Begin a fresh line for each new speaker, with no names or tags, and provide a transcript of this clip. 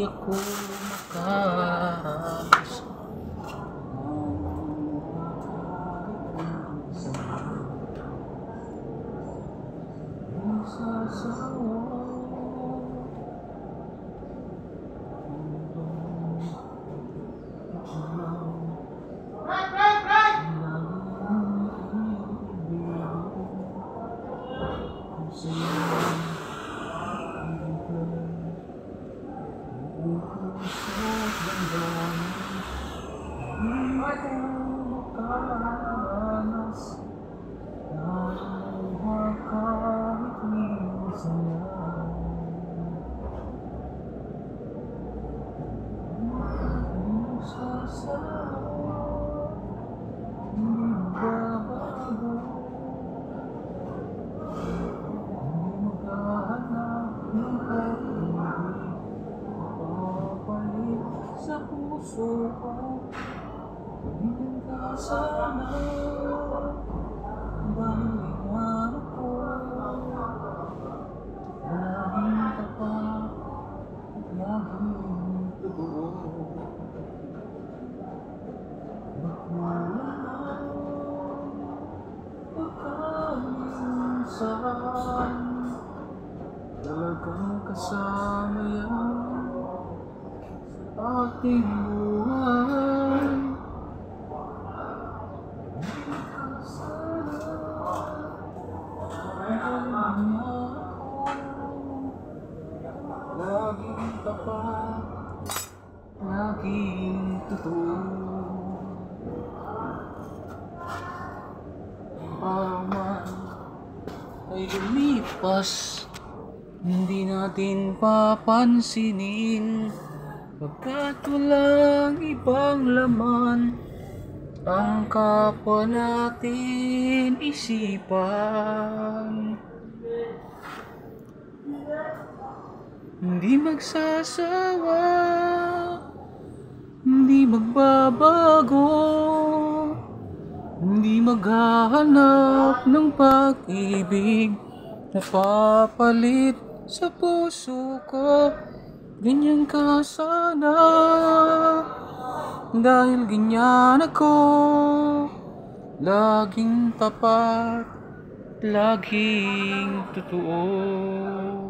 ako makalis. Sa puso ko, hindi ka sana, dahil iwan ako, laging tapat, laging totoo. Magkulang na pagkaminsan, talagang kasama yan ating buhay. Laging tapat, laging totoo. Paman ay lumipas, hindi natin papansinin, pagkat walang ibang laman ang kapwa natin isipan. Hindi magsasawa, hindi magbabago, hindi maghahanap ng pag-ibig na papalit sa puso ko. Ganyan ka sana, dahil ganyan ako, laging tapat, laging totoo.